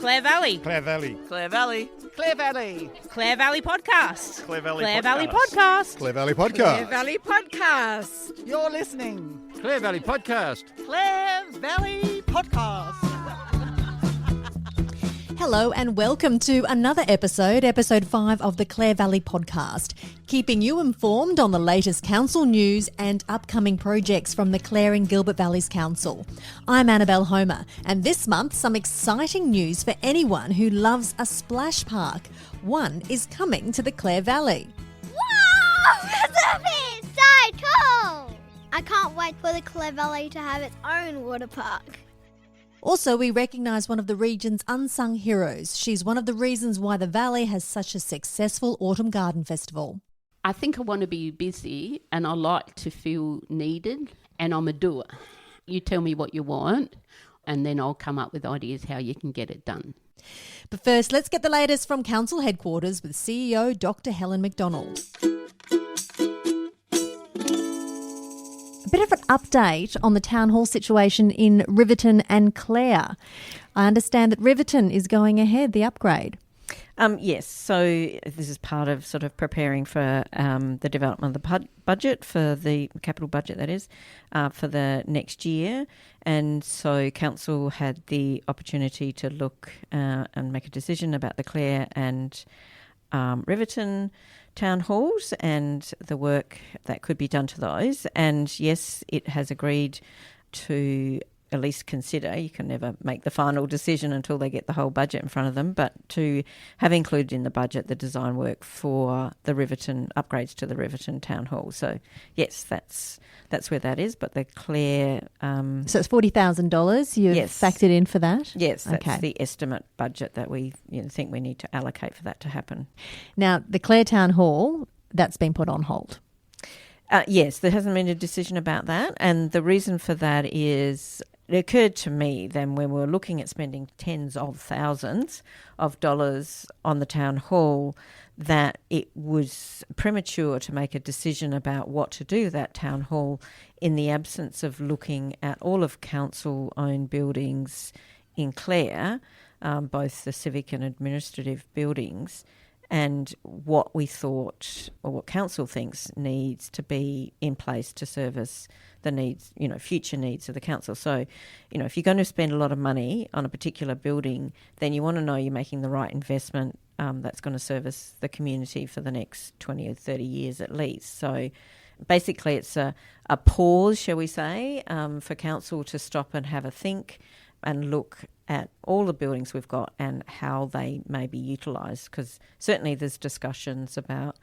Clare Valley. Clare Valley. Clare Valley. Clare Valley. Clare Valley Podcast. Clare Valley Clare Podcast. Valley Podcast. Clare Valley Clare Podcast. Valley Podcast. You're listening. Clare Valley Podcast. Clare Valley Podcast. Hello and welcome to another episode 5 of the Clare Valley Podcast, keeping you informed on the latest council news and upcoming projects from the Clare and Gilbert Valleys Council. I'm Annabelle Homer, and this month some exciting news for anyone who loves a splash park. One is coming to the Clare Valley. Wow! That's so cool! I can't wait for the Clare Valley to have its own water park. Also, we recognise one of the region's unsung heroes. She's one of the reasons why the Valley has such a successful Autumn Garden Festival. I think I want to be busy and I like to feel needed, and I'm a doer. You tell me what you want and then I'll come up with ideas how you can get it done. But first, let's get the latest from Council Headquarters with CEO Dr. Helen McDonald. A bit of an update on the town hall situation in Riverton and Clare. I understand that Riverton is going ahead, the upgrade. Yes, so this is part of sort of preparing for the development of the budget, for the capital budget that is, for the next year. And so council had the opportunity to look and make a decision about the Clare and Riverton town halls and the work that could be done to those. And yes, it has agreed to at least consider, you can never make the final decision until they get the whole budget in front of them, but to have included in the budget the design work for the Riverton, upgrades to the Riverton Town Hall. So yes, that's where that is, but the Clare... So it's $40,000 you've factored in for that? Yes, that's the estimate budget that we think we need to allocate for that to happen. Now, the Clare Town Hall, that's been put on hold. Yes, there hasn't been a decision about that, and the reason for that is it occurred to me then when we were looking at spending tens of thousands of dollars on the town hall that it was premature to make a decision about what to do with that town hall in the absence of looking at all of council-owned buildings in Clare, both the civic and administrative buildings, and what we thought, or what council thinks needs to be in place to service the needs, future needs of the council. So, if you're going to spend a lot of money on a particular building, then you want to know you're making the right investment that's going to service the community for the next 20 or 30 years at least. So basically it's a pause, shall we say, for council to stop and have a think and look at all the buildings we've got and how they may be utilised, because certainly there's discussions about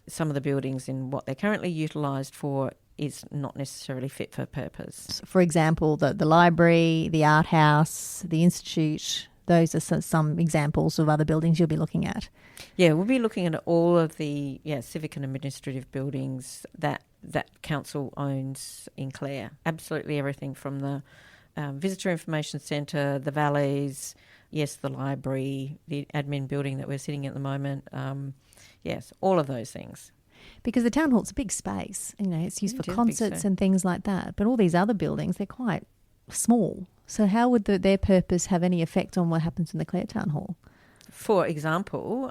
some of the buildings in what they're currently utilised for is not necessarily fit for purpose. For example, the library, the art house, the institute, those are some examples of other buildings you'll be looking at. Yeah, we'll be looking at all of the civic and administrative buildings that council owns in Clare. Absolutely everything from the Visitor Information Centre, the valleys, yes, the library, the admin building that we're sitting at the moment. Yes, all of those things. Because the town hall's a big space, it's used for concerts and things like that. But all these other buildings, they're quite small. So how would their purpose have any effect on what happens in the Clare Town Hall? For example,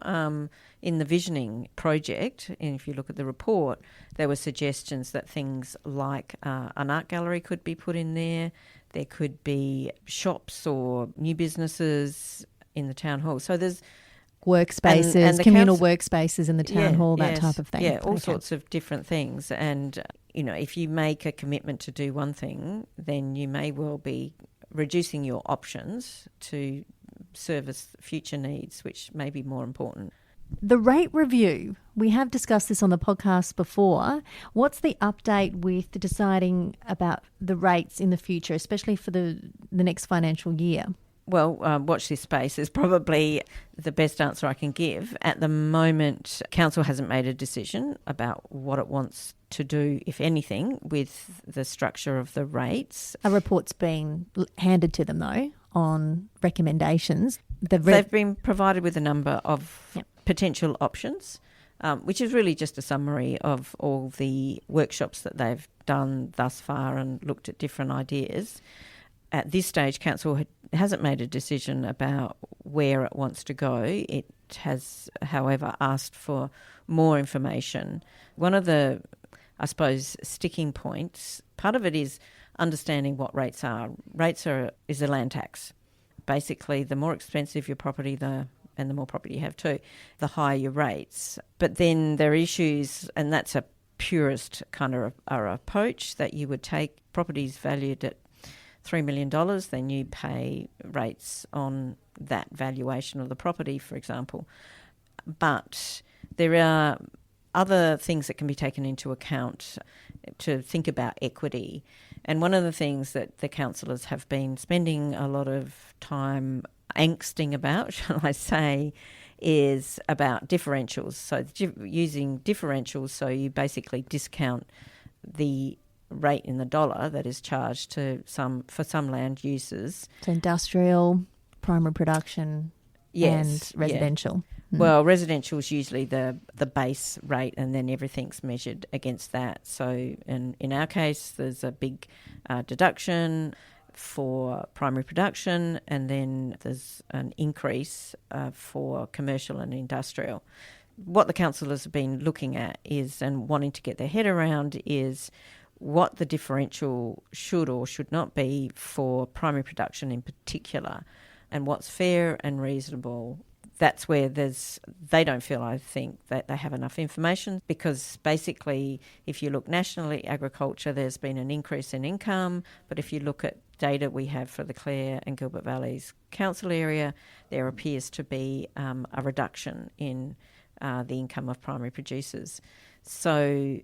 in the visioning project, and if you look at the report, there were suggestions that things like an art gallery could be put in there. There could be shops or new businesses in the town hall. So there's workspaces, and the communal workspaces in the town hall, that type of thing. Yeah, all sorts of different things. And, if you make a commitment to do one thing, then you may well be reducing your options to service future needs, which may be more important. The rate review, we have discussed this on the podcast before. What's the update with deciding about the rates in the future, especially for the next financial year? Well, watch this space is probably the best answer I can give. At the moment, council hasn't made a decision about what it wants to do, if anything, with the structure of the rates. A report's been handed to them, though, on recommendations. They've been provided with a number of potential options, which is really just a summary of all the workshops that they've done thus far and looked at different ideas. At this stage, council hasn't made a decision about where it wants to go. It has, however, asked for more information. One of the, I suppose, sticking points, part of it is understanding what rates are. Is a land tax. Basically, the more expensive your property, and the more property you have too, the higher your rates. But then there are issues, and that's a purist kind of approach, that you would take properties valued at $3 million, then you pay rates on that valuation of the property, for example. But there are other things that can be taken into account to think about equity. And one of the things that the councillors have been spending a lot of time angsting about, shall I say, is about differentials. So using differentials, so you basically discount the rate in the dollar that is charged for some land uses. So industrial, primary production, yes, and residential. Yeah. Well, residential is usually the base rate, and then everything's measured against that. So in our case, there's a big deduction for primary production, and then there's an increase for commercial and industrial. What the councillors have been looking at is, and wanting to get their head around, is what the differential should or should not be for primary production in particular, and what's fair and reasonable. That's where they don't feel, I think, that they have enough information, because basically if you look nationally, agriculture, there's been an increase in income, but if you look at data we have for the Clare and Gilbert Valleys council area, there appears to be a reduction in the income of primary producers. So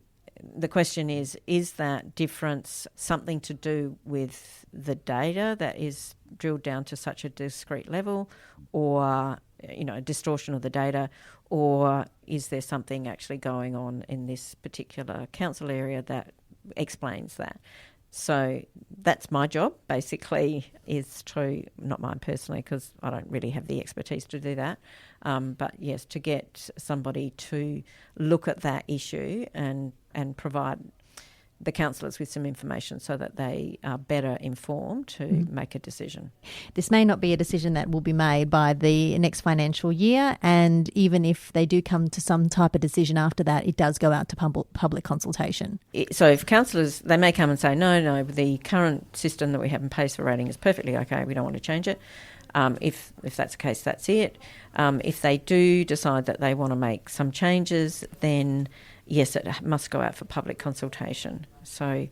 the question is that difference something to do with the data that is drilled down to such a discrete level, or a distortion of the data, or is there something actually going on in this particular council area that explains that? So that's my job, basically, is to, not mine personally, because I don't really have the expertise to do that, but yes, to get somebody to look at that issue and provide the councillors with some information so that they are better informed to make a decision. This may not be a decision that will be made by the next financial year, and even if they do come to some type of decision after that, it does go out to public consultation. So if councillors, they may come and say, no, the current system that we have in place for rating is perfectly okay, we don't want to change it. If that's the case, that's it. If they do decide that they want to make some changes, then yes, it must go out for public consultation. So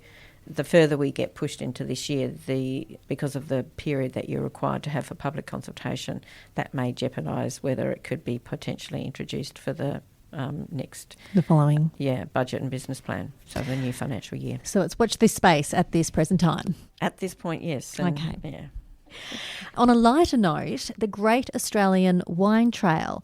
the further we get pushed into this year, because of the period that you're required to have for public consultation, that may jeopardise whether it could be potentially introduced for the following budget and business plan, so the new financial year. So it's watch this space at this present time. At this point, yes. Okay. Yeah. On a lighter note, the Great Australian Wine Trail.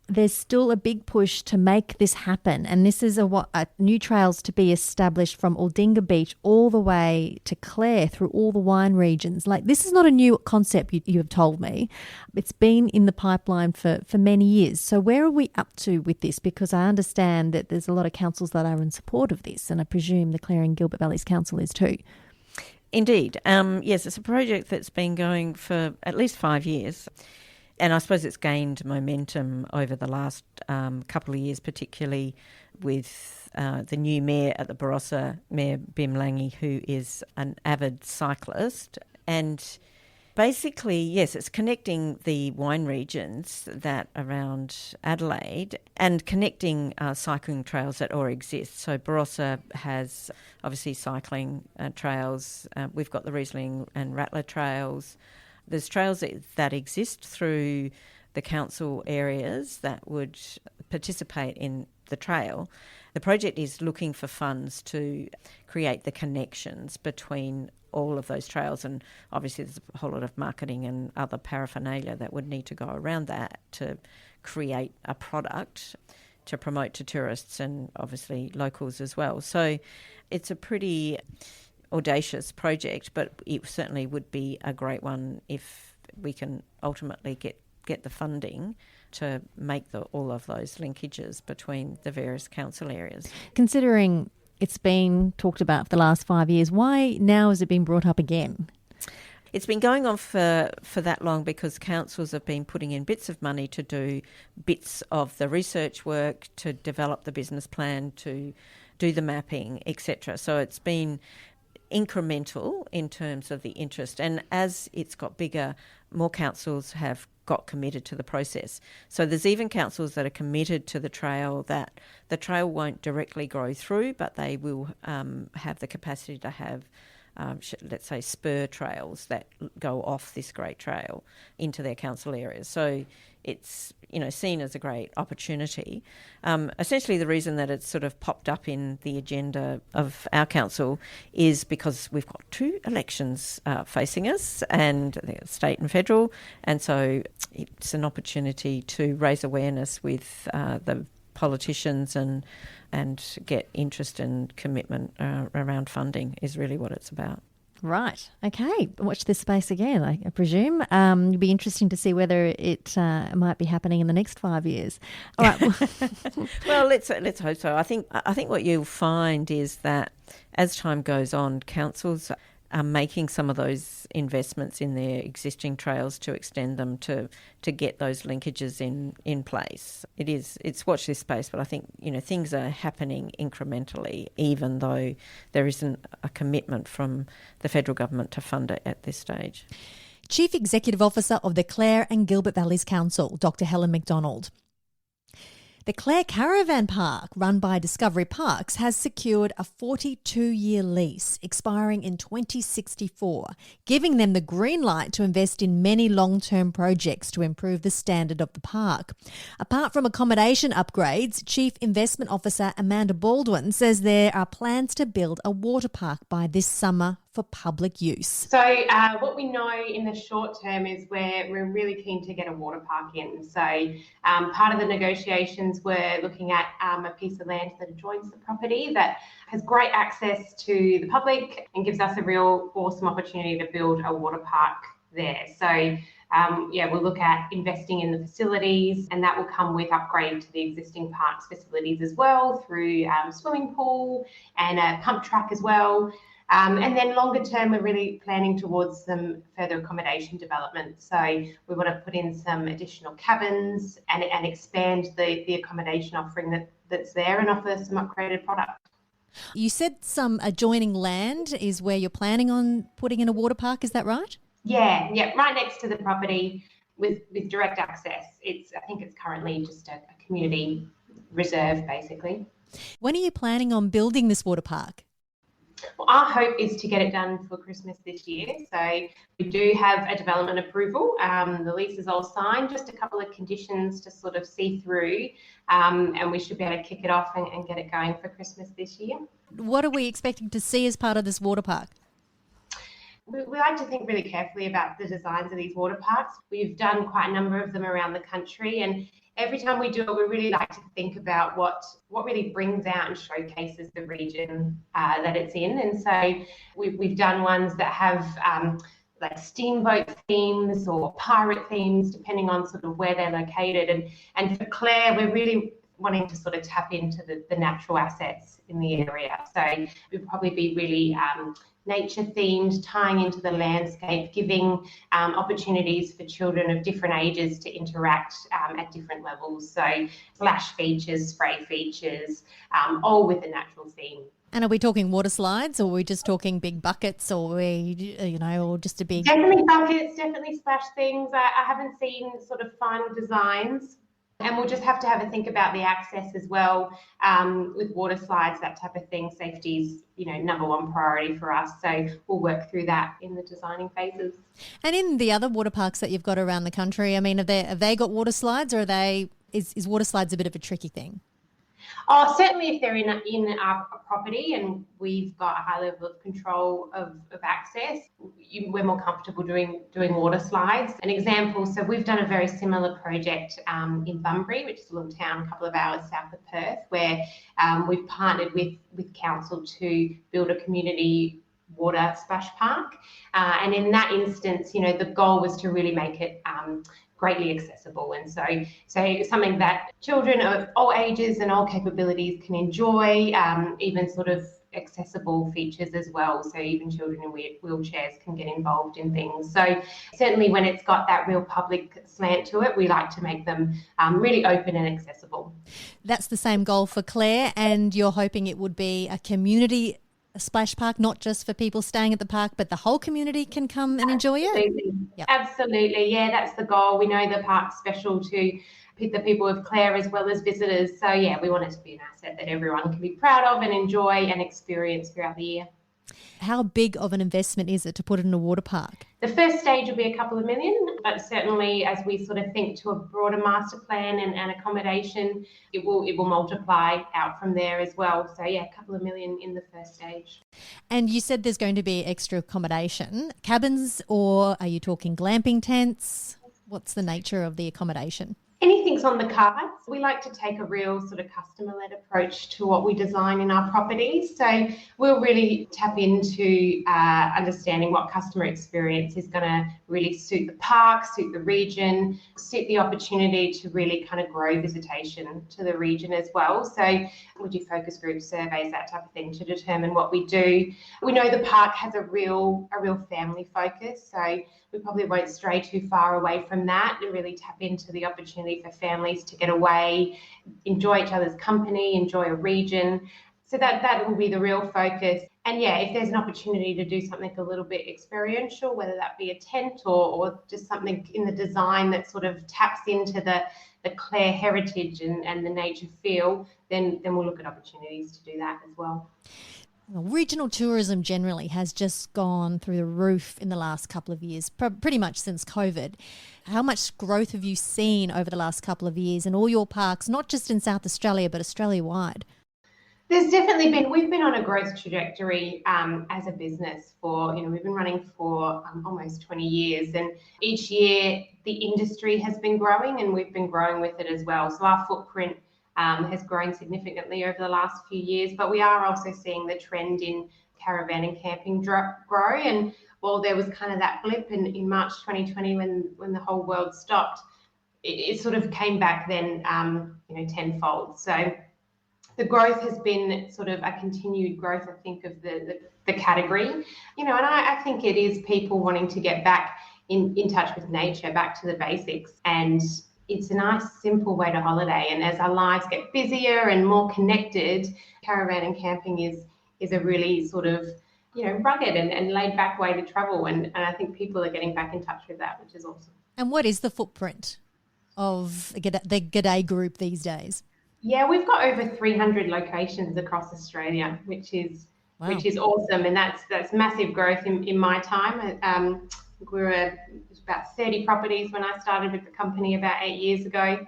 There's still a big push to make this happen, and this is a new trails to be established from Aldinga Beach all the way to Clare through all the wine regions. Like, this is not a new concept, you have told me. It's been in the pipeline for many years. So where are we up to with this? Because I understand that there's a lot of councils that are in support of this, and I presume the Clare and Gilbert Valleys Council is too. Indeed. Yes, it's a project that's been going for at least 5 years. And I suppose it's gained momentum over the last couple of years, particularly with the new mayor at the Barossa, Mayor Bim Lange, who is an avid cyclist. And basically, yes, it's connecting the wine regions that around Adelaide and connecting cycling trails that already exist. So Barossa has obviously cycling trails. We've got the Riesling and Rattler trails. There's trails that exist through the council areas that would participate in the trail. The project is looking for funds to create the connections between all of those trails, and obviously there's a whole lot of marketing and other paraphernalia that would need to go around that to create a product to promote to tourists and obviously locals as well. So it's a pretty audacious project, but it certainly would be a great one if we can ultimately get the funding to make all of those linkages between the various council areas. Considering it's been talked about for the last 5 years, why now has it been brought up again? It's been going on for that long because councils have been putting in bits of money to do bits of the research work, to develop the business plan, to do the mapping, etc. So it's been incremental in terms of the interest. And as it's got bigger, more councils have got committed to the process. So there's even councils that are committed to the trail that the trail won't directly grow through, but they will have the capacity to have let's say spur trails that go off this great trail into their council areas. So it's, seen as a great opportunity. Essentially the reason that it's sort of popped up in the agenda of our council is because we've got 2 elections facing us, and state and federal, and so it's an opportunity to raise awareness with the politicians and get interest and commitment around funding is really what it's about. Right. Okay. Watch this space again, I presume. It'd be interesting to see whether it might be happening in the next 5 years. All right. Well, let's hope so. I think what you'll find is that as time goes on, councils are making some of those investments in their existing trails to extend them to get those linkages in place. It's watch this space, but I think things are happening incrementally, even though there isn't a commitment from the federal government to fund it at this stage. Chief Executive Officer of the Clare and Gilbert Valleys Council, Dr. Helen McDonald. The Clare Caravan Park, run by Discovery Parks, has secured a 42-year lease expiring in 2064, giving them the green light to invest in many long-term projects to improve the standard of the park. Apart from accommodation upgrades, Chief Investment Officer Amanda Baldwin says there are plans to build a water park by this summer for public use. So what we know in the short term is we're really keen to get a water park in. So part of the negotiations, we're looking at a piece of land that adjoins the property that has great access to the public and gives us a real awesome opportunity to build a water park there. So we'll look at investing in the facilities, and that will come with upgrade to the existing parks facilities as well through swimming pool and a pump track as well. And then longer term, we're really planning towards some further accommodation development. So we want to put in some additional cabins and expand the accommodation offering that's there and offer some upgraded product. You said some adjoining land is where you're planning on putting in a water park, is that right? Yeah, right next to the property with direct access. I think it's currently just a community reserve, basically. When are you planning on building this water park? Well, our hope is to get it done for Christmas this year. So we do have a development approval. The lease is all signed, just a couple of conditions to sort of see through, and we should be able to kick it off and get it going for Christmas this year. What are we expecting to see as part of this water park? We like to think really carefully about the designs of these water parks. We've done quite a number of them around the country, and every time we do it, we really like to think about what really brings out and showcases the region that it's in. And so we've done ones that have like steamboat themes or pirate themes, depending on sort of where they're located. And for Clare, we're really wanting to sort of tap into the natural assets in the area. So we'd probably be really nature themed, tying into the landscape, giving opportunities for children of different ages to interact at different levels. So splash features, spray features, all with the natural theme. And are we talking water slides, or are we just talking big buckets, or or just a big... Definitely buckets, definitely splash things. I haven't seen sort of final designs. And we'll just have to have a think about the access as well with water slides, that type of thing. Safety is, number one priority for us. So we'll work through that in the designing phases. And in the other water parks that you've got around the country, I mean, have they got water slides, or is water slides a bit of a tricky thing? Oh, certainly if they're in our property and we've got a high level of control of access, we're more comfortable doing water slides. An example, so we've done a very similar project in Bunbury, which is a little town a couple of hours south of Perth, where we've partnered with council to build a community water splash park. And in that instance, the goal was to really make it greatly accessible, and so something that children of all ages and all capabilities can enjoy, even sort of accessible features as well, so even children in wheelchairs can get involved in things. So certainly when it's got that real public slant to it, we like to make them really open and accessible. That's the same goal for Clare, and you're hoping it would be a community splash park, not just for people staying at the park, but the whole community can come and enjoy it? Absolutely. Yep. Absolutely. Yeah, that's the goal. We know the park's special to the people of Clare as well as visitors. So, yeah, we want it to be an asset that everyone can be proud of and enjoy and experience throughout the year. How big of an investment is it to put it in a water park? The first stage will be a couple of million, but certainly as we sort of think to a broader master plan and accommodation, it will multiply out from there as well. So, yeah, a couple of million in the first stage. And you said there's going to be extra accommodation, cabins, or are you talking glamping tents? What's the nature of the accommodation? Anything's on the cards. We like to take a real sort of customer-led approach to what we design in our properties. So we'll really tap into understanding what customer experience is going to really suit the park, suit the region, suit the opportunity to really kind of grow visitation to the region as well. So we do focus group surveys, that type of thing, to determine what we do. We know the park has a real family focus, so we probably won't stray too far away from that and really tap into the opportunity for families to get away, enjoy each other's company, enjoy a region. So that will be the real focus. And yeah, if there's an opportunity to do something a little bit experiential, whether that be a tent or just something in the design that sort of taps into the Clare heritage and the nature feel, then we'll look at opportunities to do that as well. Well, regional tourism generally has just gone through the roof in the last couple of years, pretty much since COVID. How much growth have you seen over the last couple of years in all your parks, not just in South Australia, but Australia-wide? There's definitely we've been on a growth trajectory as a business we've been running for almost 20 years, and each year the industry has been growing and we've been growing with it as well. So our footprint has grown significantly over the last few years, but we are also seeing the trend in caravan and camping grow. And while there was kind of that blip in March 2020 when the whole world stopped, it sort of came back then tenfold. So the growth has been sort of a continued growth, I think, of the category, and I think it is people wanting to get back in touch with nature, back to the basics, and it's a nice, simple way to holiday. And as our lives get busier and more connected, caravan and camping is a really sort of, rugged and laid back way to travel. And I think people are getting back in touch with that, which is awesome. And what is the footprint of the G'day group these days? Yeah, we've got over 300 locations across Australia, which is awesome. And that's massive growth in my time. We were about 30 properties when I started with the company about 8 years ago.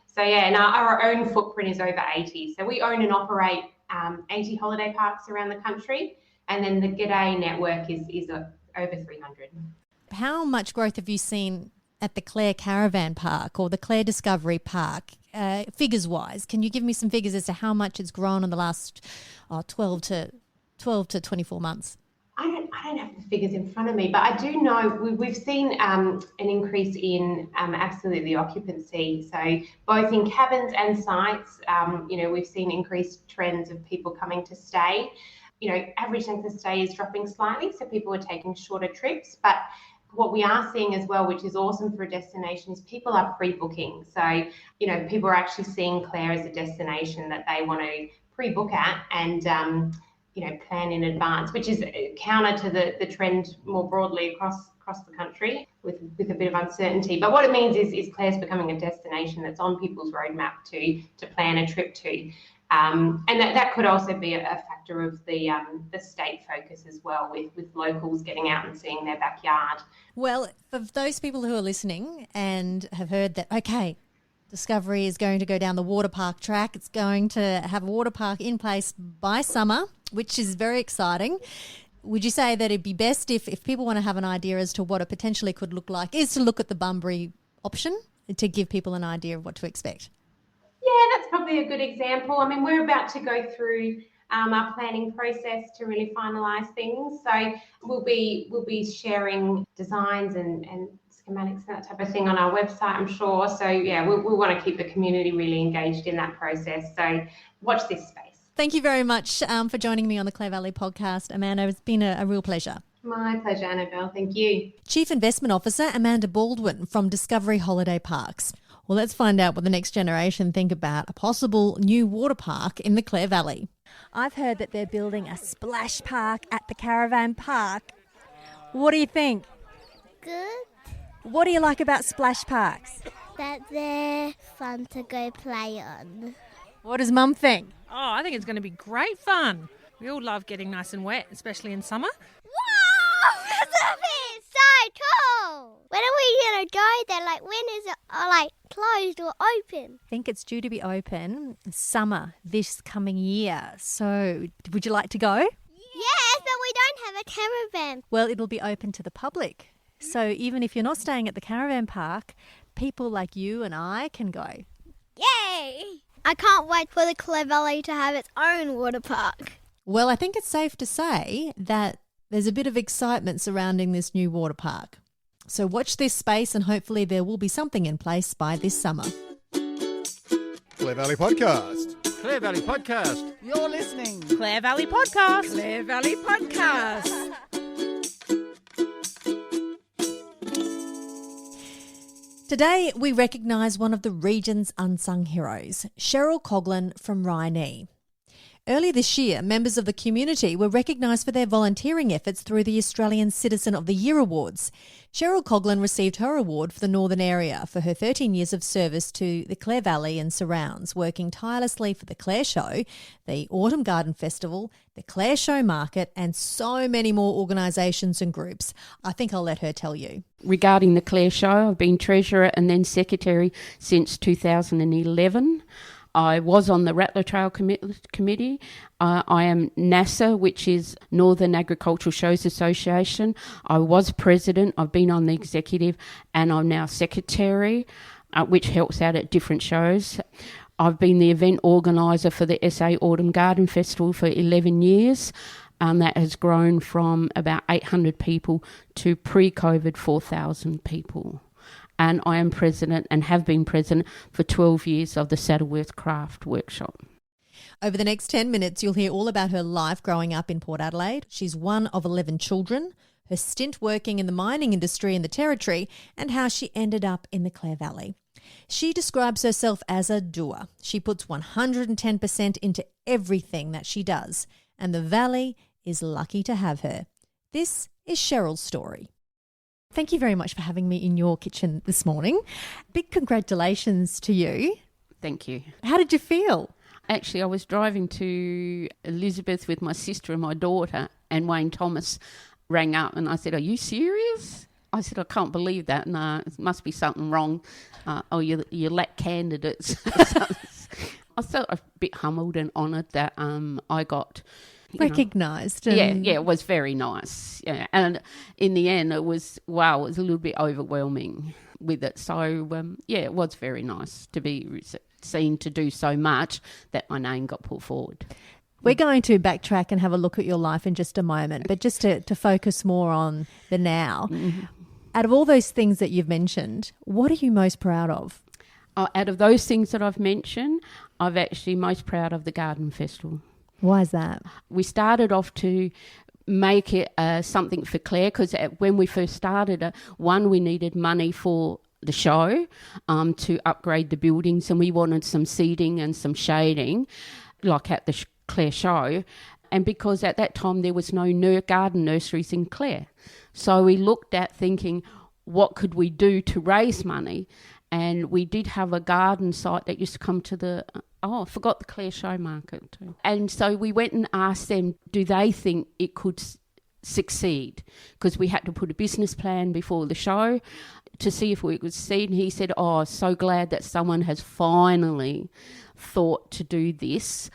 So yeah, and our own footprint is over 80. So we own and operate 80 holiday parks around the country, and then the G'day network is over 300. How much growth have you seen at the Clare Caravan Park or the Clare Discovery Park, figures-wise? Can you give me some figures as to how much it's grown in the last 12 to 24 months? I don't have the figures in front of me, but I do know we've seen an increase in absolutely occupancy. So both in cabins and sites, we've seen increased trends of people coming to stay. Average length of stay is dropping slightly, so people are taking shorter trips. But what we are seeing as well, which is awesome for a destination, is people are pre-booking. So, people are actually seeing Clare as a destination that they want to pre-book at and plan in advance, which is counter to the trend more broadly across the country with a bit of uncertainty. But what it means is Clare's becoming a destination that's on people's roadmap to plan a trip to. And that could also be a factor of the state focus as well, with locals getting out and seeing their backyard. Well, for those people who are listening and have heard that, okay, Discovery is going to go down the water park track. It's going to have a water park in place by summer, which is very exciting. Would you say that it'd be best if people want to have an idea as to what it potentially could look like, is to look at the Bunbury option to give people an idea of what to expect? Yeah, that's probably a good example. I mean, we're about to go through our planning process to really finalise things. So we'll be sharing designs and schematics and that type of thing on our website, I'm sure. So yeah, we'll want to keep the community really engaged in that process. So watch this space. Thank you very much for joining me on the Clare Valley Podcast, Amanda. It's been a real pleasure. My pleasure, Annabelle. Thank you. Chief Investment Officer Amanda Baldwin from Discovery Holiday Parks. Well, let's find out what the next generation think about a possible new water park in the Clare Valley. I've heard that they're building a splash park at the Caravan Park. What do you think? Good. What do you like about splash parks? That they're fun to go play on. What does Mum think? Oh, I think it's going to be great fun. We all love getting nice and wet, especially in summer. Whoa! It's so cool! When are we going to go there? Like, when is it closed or open? I think it's due to be open summer this coming year. So would you like to go? Yes, but we don't have a caravan. Well, it'll be open to the public. So even if you're not staying at the Caravan Park, people like you and I can go. Yay! I can't wait for the Clare Valley to have its own water park. Well, I think it's safe to say that there's a bit of excitement surrounding this new water park. So watch this space and hopefully there will be something in place by this summer. Clare Valley Podcast. Clare Valley Podcast. You're listening. Clare Valley Podcast. Clare Valley Podcast. Today, we recognise one of the region's unsung heroes, Cheryl Koglin from Rhinee. Earlier this year, members of the community were recognised for their volunteering efforts through the Australian Citizen of the Year Awards. Cheryl Koglin received her award for the Northern Area for her 13 years of service to the Clare Valley and surrounds, working tirelessly for the Clare Show, the Autumn Garden Festival, the Clare Show Market, and so many more organisations and groups. I think I'll let her tell you. Regarding the Clare Show, I've been treasurer and then secretary since 2011. I was on the Rattler Trail Committee. I am NASA, which is Northern Agricultural Shows Association. I was president. I've been on the executive, and I'm now secretary, which helps out at different shows. I've been the event organiser for the SA Autumn Garden Festival for 11 years. That has grown from about 800 people to pre-COVID 4,000 people. And I am president and have been president for 12 years of the Saddleworth Craft Workshop. Over the next 10 minutes, you'll hear all about her life growing up in Port Adelaide. She's one of 11 children, her stint working in the mining industry in the Territory, and how she ended up in the Clare Valley. She describes herself as a doer. She puts 110% into everything that she does, and the Valley is lucky to have her. This is Cheryl's story. Thank you very much for having me in your kitchen this morning. Big congratulations to you. Thank you. How did you feel? Actually, I was driving to Elizabeth with my sister and my daughter, and Wayne Thomas rang up and I said, "Are you serious?" I said, "I can't believe that. No, it must be something wrong. You lack candidates." I felt a bit humbled and honoured that I got recognised. Yeah, it was very nice. Yeah, and in the end, it was a little bit overwhelming with it. So it was very nice to be seen to do so much that my name got put forward. We're going to backtrack and have a look at your life in just a moment, but just to focus more on the now. Mm-hmm. Out of all those things that you've mentioned, what are you most proud of? Out of those things that I've mentioned, I'm actually most proud of the Garden Festival. Why is that? We started off to make it something for Clare because when we first started it, we needed money for the show to upgrade the buildings, and we wanted some seating and some shading like at the Clare Show, and because at that time there was no garden nurseries in Clare. So we looked at thinking, what could we do to raise money? And we did have a garden site that used to come to the... I forgot the Clare Show Market too. And so we went and asked them, do they think it could succeed? Because we had to put a business plan before the show to see if we could succeed. And he said, so glad that someone has finally thought to do this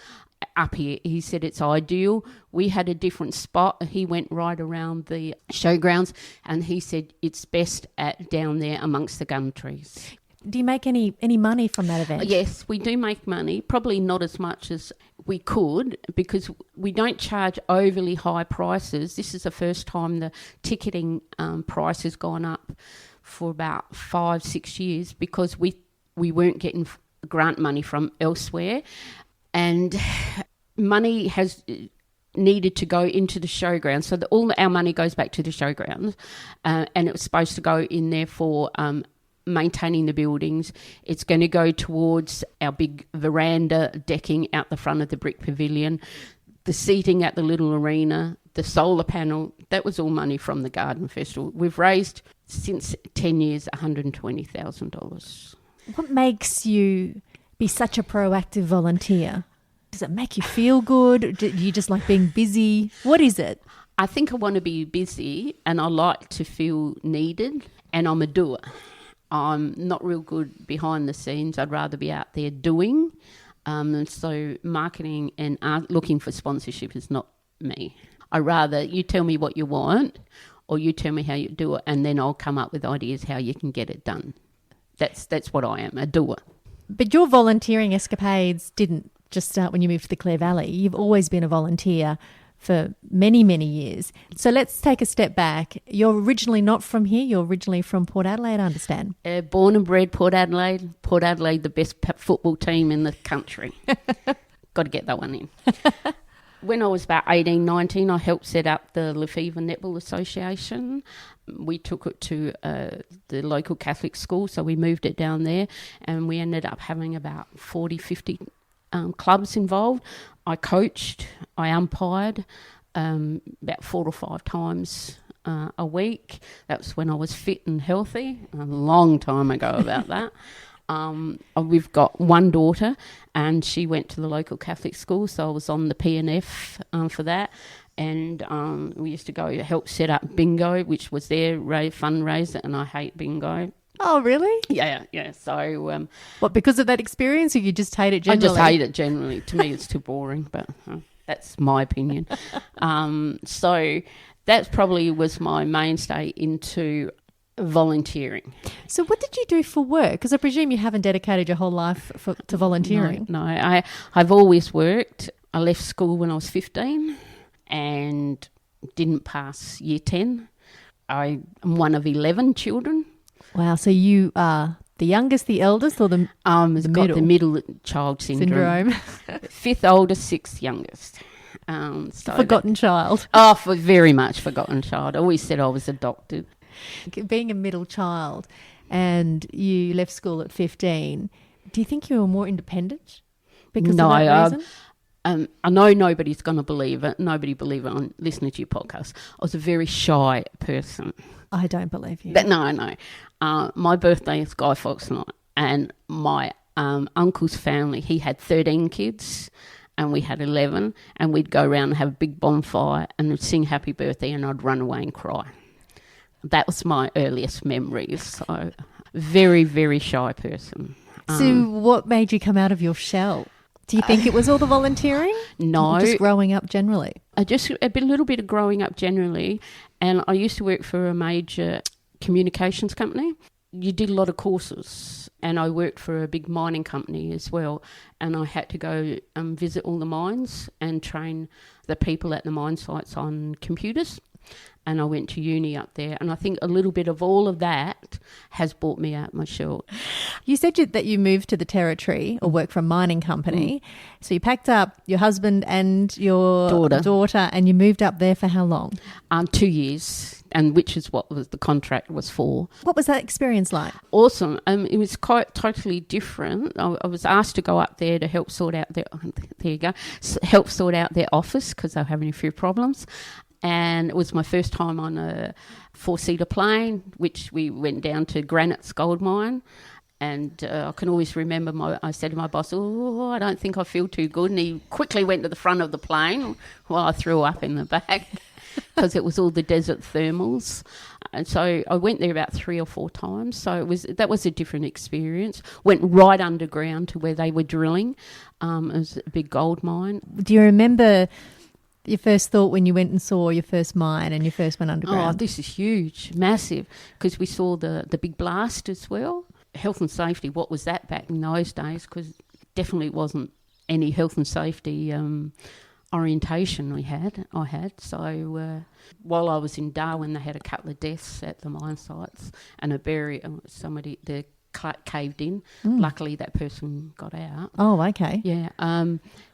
up here. He said it's ideal. We had a different spot. He went right around the showgrounds and he said it's best down there amongst the gum trees. Do you make any money from that event? Yes, we do make money, probably not as much as we could because we don't charge overly high prices. This is the first time the ticketing price has gone up for about 5-6 years because we weren't getting grant money from elsewhere. And money has needed to go into the showground. So all our money goes back to the showground, and it was supposed to go in there for maintaining the buildings. It's going to go towards our big veranda decking out the front of the brick pavilion, the seating at the little arena, the solar panel. That was all money from the garden festival. We've raised, since 10 years, $120,000. What makes you be such a proactive volunteer? Does it make you feel good? Do you just like being busy? What is it? I think I want to be busy, and I like to feel needed, and I'm a doer. I'm not real good behind the scenes. I'd rather be out there doing. So marketing and looking for sponsorship is not me. I'd rather you tell me what you want, or you tell me how you do it, and then I'll come up with ideas how you can get it done. That's what I am, a doer. But your volunteering escapades didn't just start when you moved to the Clare Valley. You've always been a volunteer for many, many years. So let's take a step back. You're originally not from here. You're originally from Port Adelaide, I understand. Born and bred Port Adelaide. Port Adelaide, the best football team in the country. Got to get that one in. When I was about 18, 19, I helped set up the Lefevre Netball Association. We took it to the local Catholic school, so we moved it down there, and we ended up having about 40, 50 clubs involved. I coached, I umpired about 4 or 5 times a week. That was when I was fit and healthy, a long time ago about that. We've got one daughter, and she went to the local Catholic school, so I was on the PNF for that. And we used to go help set up bingo, which was their fundraiser, and I hate bingo. Oh, really? Yeah. So, what, because of that experience, or you just hate it generally? I just hate it generally. To me, it's too boring, but that's my opinion. So that probably was my mainstay into volunteering. So what did you do for work? Because I presume you haven't dedicated your whole life to volunteering. No, I've always worked. I left school when I was 15 and didn't pass year 10. I am one of 11 children. Wow, so you are the youngest, the eldest, or the middle? Got the middle child syndrome. 5th oldest, 6th youngest. So forgotten child. Oh, very much forgotten child. I always said I was adopted. Being a middle child and you left school at 15, do you think you were more independent because of that reason? I know nobody's going to believe it. Nobody believe it on listening to your podcast. I was a very shy person. I don't believe you. No. My birthday is Guy Fawkes night, and my uncle's family, he had 13 kids and we had 11, and we'd go around and have a big bonfire and we'd sing happy birthday, and I'd run away and cry. That was my earliest memories. So very, very shy person. So what made you come out of your shell? Do you think it was all the volunteering? No. Or just growing up generally? Just a little bit of growing up generally. And I used to work for a major communications company. You did a lot of courses, and I worked for a big mining company as well. And I had to go visit all the mines and train the people at the mine sites on computers. And I went to uni up there. And I think a little bit of all of that has brought me out my shell. You said that you moved to the Territory or worked for a mining company. So you packed up your husband and your daughter and you moved up there for how long? 2 years, and which is what the contract was for. What was that experience like? Awesome. It was quite totally different. I was asked to go up there to help sort out help sort out their office because they were having a few problems. And it was my first time on a 4-seater plane, which we went down to Granite's gold mine. And I can always remember I said to my boss, I don't think I feel too good. And he quickly went to the front of the plane while I threw up in the back because it was all the desert thermals. And so I went there about 3 or 4 times. So that was a different experience. Went right underground to where they were drilling. It was a big gold mine. Do you remember your first thought when you went and saw your first mine and you first went underground? Oh, this is huge, massive, because we saw the big blast as well. Health and safety, what was that back in those days? Because definitely wasn't any health and safety orientation I had. So while I was in Darwin, they had a couple of deaths at the mine sites and the caved in. Luckily, that person got out. Oh, okay. Yeah.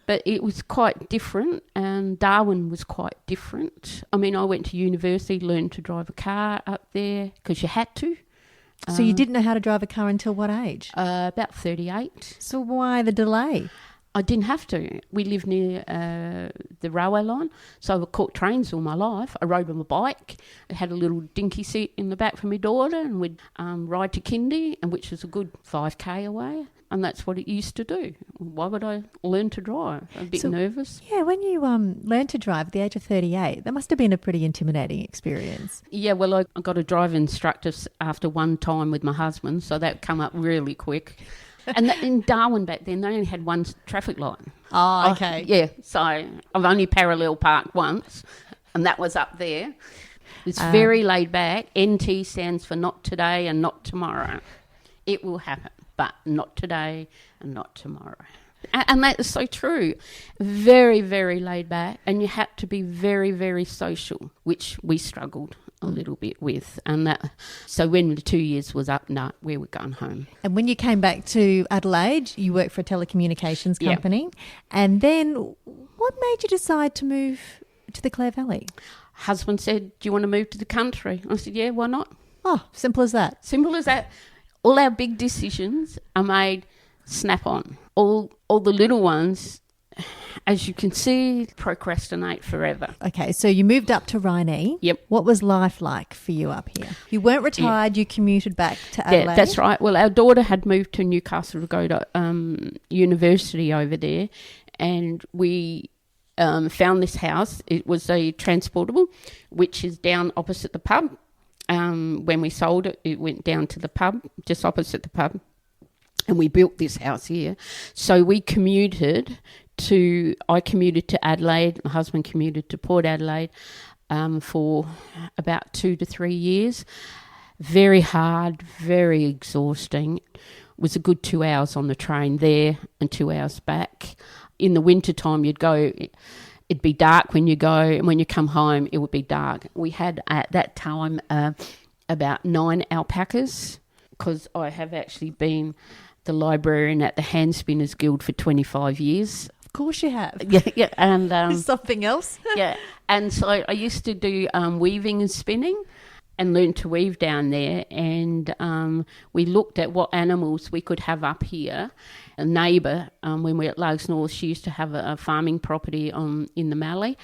But it was quite different, and Darwin was quite different. I mean, I went to university, learned to drive a car up there because you had to. So you didn't know how to drive a car until what age? About 38. So why the delay? I didn't have to. We lived near the railway line, so I caught trains all my life. I rode on my bike. I had a little dinky seat in the back for my daughter, and we'd ride to Kindy, and which was a good 5k away. And that's what it used to do. Why would I learn to drive? I'm a bit nervous. Yeah, when you learned to drive at the age of 38, that must have been a pretty intimidating experience. Yeah, well, I got a driving instructor after one time with my husband, so that come up really quick. And in Darwin back then, they only had one traffic light. Oh, okay. Yeah, so I've only parallel parked once, and that was up there. It's very laid back. NT stands for not today and not tomorrow. It will happen, but not today and not tomorrow. And that is so true. Very, very laid back, and you had to be very, very social, which we struggled a little bit with. And that, so when the 2 years was up, we were going home. And when you came back to Adelaide, you worked for a telecommunications company. Yeah. And then what made you decide to move to the Clare Valley? Husband said, do you want to move to the country? I said, yeah, why not? Oh, simple as that. Simple as that. All our big decisions are made snap on. All the little ones, as you can see, procrastinate forever. Okay, so you moved up to Rhinee. Yep. What was life like for you up here? You weren't retired, you commuted back to Adelaide. Yeah, that's right. Well, our daughter had moved to Newcastle to go to university over there, and we found this house. It was a transportable, which is down opposite the pub. When we sold it, it went down to the pub, just opposite the pub, and we built this house here. So I commuted to Adelaide. My husband commuted to Port Adelaide for about 2 to 3 years. Very hard, very exhausting. It was a good 2 hours on the train there and 2 hours back. In the wintertime, you'd go... It'd be dark when you go, and when you come home, it would be dark. We had at that time about 9 alpacas, because I have actually been the librarian at the Hand Spinners Guild for 25 years. Of course you have. Yeah, and something else. Yeah, and so I used to do weaving and spinning, and learned to weave down there. And we looked at what animals we could have up here. A neighbour, when we were at Largs North, she used to have a farming property in the Mallee,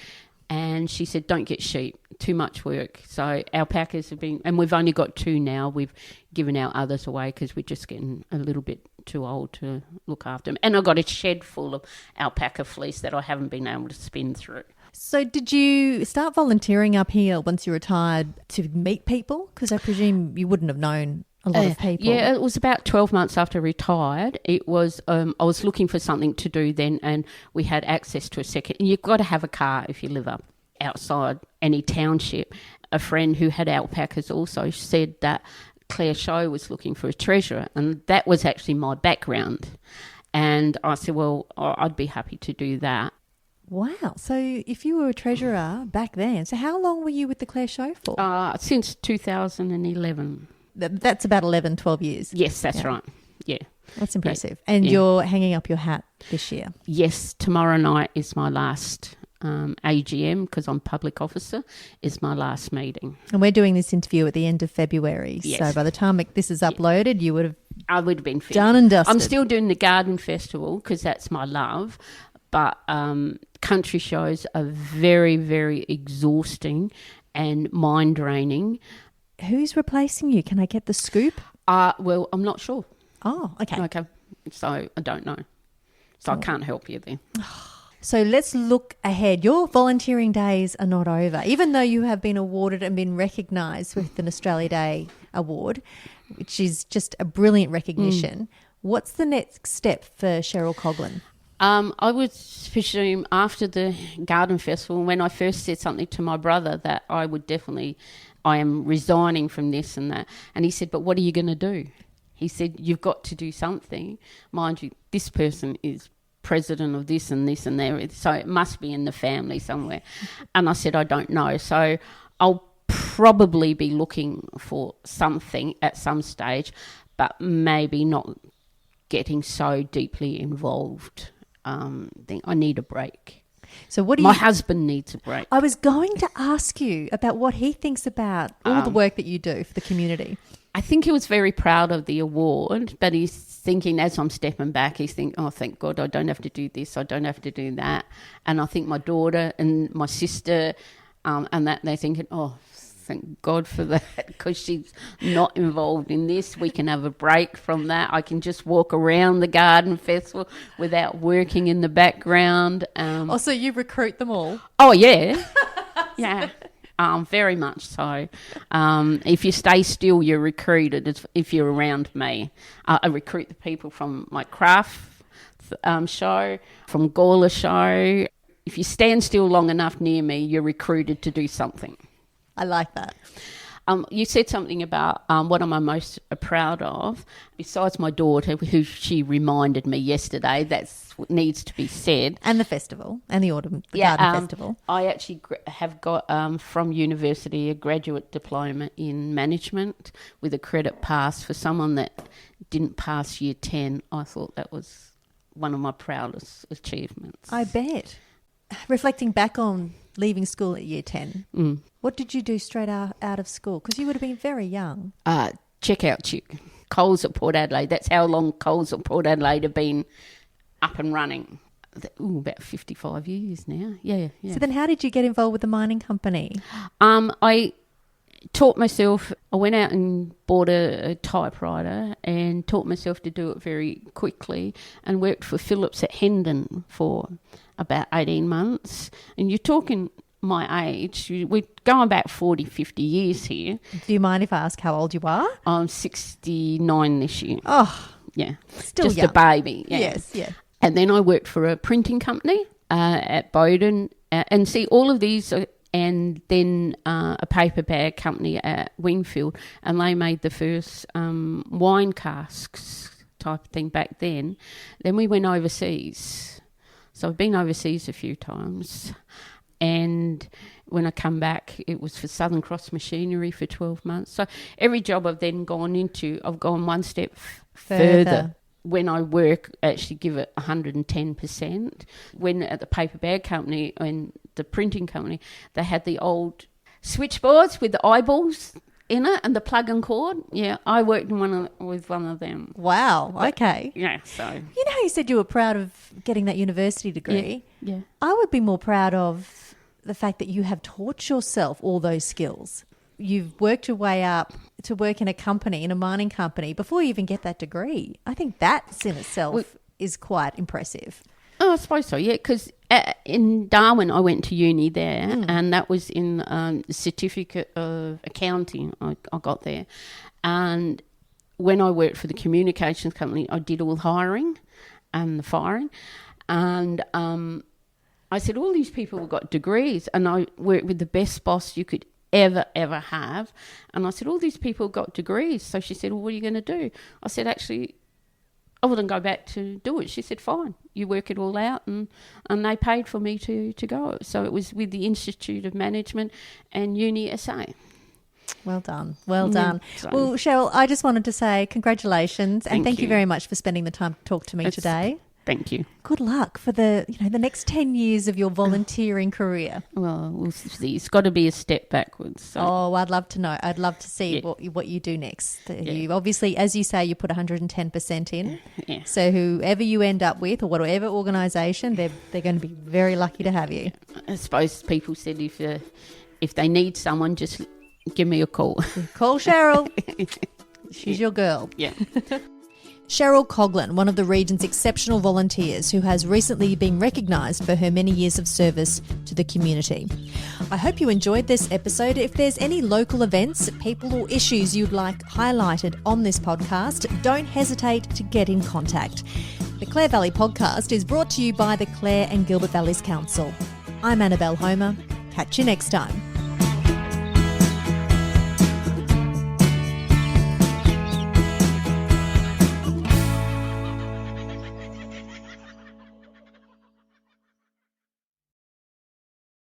and she said, don't get sheep, too much work. So alpacas have been, and we've only got 2 now. We've given our others away because we're just getting a little bit too old to look after them. And I've got a shed full of alpaca fleece that I haven't been able to spin through. So did you start volunteering up here once you retired to meet people? Because I presume you wouldn't have known a lot of people. Yeah, it was about 12 months after I retired. It was I was looking for something to do then, and we had access to a second. And you've got to have a car if you live up outside any township. A friend who had alpacas also said that Clare Show was looking for a treasurer, and that was actually my background. And I said, well, I'd be happy to do that. Wow. So if you were a treasurer back then, so how long were you with the Clare Show for? Since 2011. That's about 11, 12 years. Yes, that's right. Yeah. That's impressive. And you're hanging up your hat this year. Yes, tomorrow night is my last AGM, because I'm public officer, is my last meeting. And we're doing this interview at the end of February. Yes. So by the time this is uploaded, you would have been finished. Done and dusted. I'm still doing the garden festival because that's my love. But country shows are very, very exhausting and mind-draining. Who's replacing you? Can I get the scoop? Well, I'm not sure. Oh, okay. Okay. So I don't know. So I can't help you there. So let's look ahead. Your volunteering days are not over. Even though you have been awarded and been recognised with an Australia Day award, which is just a brilliant recognition, what's the next step for Cheryl Koglin? I would presume after the garden festival, when I first said something to my brother that I am resigning from this and that. And he said, but what are you going to do? He said, you've got to do something. Mind you, this person is president of this and this and that, so it must be in the family somewhere. And I said, I don't know. So I'll probably be looking for something at some stage. but maybe not getting so deeply involved. Think I need a break. So what do My husband needs a break. I was going to ask you about what he thinks about all the work that you do for the community. I think he was very proud of the award, but he's thinking, as I'm stepping back, he's thinking, oh, thank God I don't have to do this, I don't have to do that. And I think my daughter and my sister and that they're thinking, oh, thank God for that, because she's not involved in this. We can have a break from that. I can just walk around the garden festival without working in the background. So you recruit them all? Oh, yeah. Yeah. Very much so. If you stay still, you're recruited if you're around me. I recruit the people from my craft show, from Gawler show. If you stand still long enough near me, you're recruited to do something. I like that. You said something about what am I most proud of, besides my daughter, who she reminded me yesterday. That's what needs to be said. And the festival, and the garden festival. I actually have got from university a graduate diploma in management with a credit pass for someone that didn't pass year 10. I thought that was one of my proudest achievements. I bet. Reflecting back on leaving school at year 10, what did you do straight out of school? Because you would have been very young. Checkout chick. Coles at Port Adelaide. That's how long Coles at Port Adelaide have been up and running. About 55 years now. Yeah. So then how did you get involved with the mining company? I taught myself. I went out and bought a typewriter and taught myself to do it very quickly, and worked for Phillips at Hendon for about 18 months. And you're talking my age. We're going back 40, 50 years here. Do you mind if I ask how old you are? I'm 69 this year. Oh, yeah. Still just young. a baby. Yeah. Yes, yeah. And then I worked for a printing company at Bowden. And see, all of these and then a paper bag company at Wingfield, and they made the first wine casks type of thing back then. Then we went overseas. So I've been overseas a few times, and when I come back, it was for Southern Cross Machinery for 12 months. So every job I've then gone into, I've gone one step further. When I work, actually give it 110%. When at the paper bag company and the printing company, they had the old switchboards with the eyeballs in it and the plug and cord. Yeah, I worked with one of them. Wow, okay. Yeah, so. You know how you said you were proud of getting that university degree? Yeah. I would be more proud of the fact that you have taught yourself all those skills. You've worked your way up to work in a company, in a mining company, before you even get that degree. I think that in itself is quite impressive. Oh, I suppose so, yeah, because in Darwin I went to uni there, and that was in the certificate of accounting I got there. And when I worked for the communications company, I did all the hiring and the firing. And I said, all these people have got degrees, and I worked with the best boss you could ever have. And I said, all these people have got degrees. So she said, well, what are you going to do? I said, actually, I wouldn't go back to do it. She said, fine, you work it all out. And they paid for me to go. So it was with the Institute of Management and Uni SA. Well done. Well done. Well, Cheryl, I just wanted to say congratulations and thank you very much for spending the time to talk to me today. Thank you. Good luck for the next 10 years of your volunteering career. Well, we'll see. It's got to be a step backwards. So. Oh, I'd love to know. I'd love to see what you do next. You obviously, as you say, you put 110% in. Yeah. So whoever you end up with or whatever organisation, they're going to be very lucky to have you. I suppose people said if they need someone, just give me a call. Call Cheryl. She's your girl. Yeah. Cheryl Koglin, one of the region's exceptional volunteers who has recently been recognised for her many years of service to the community. I hope you enjoyed this episode. If there's any local events, people or issues you'd like highlighted on this podcast, don't hesitate to get in contact. The Clare Valley Podcast is brought to you by the Clare and Gilbert Valleys Council. I'm Annabelle Homer. Catch you next time.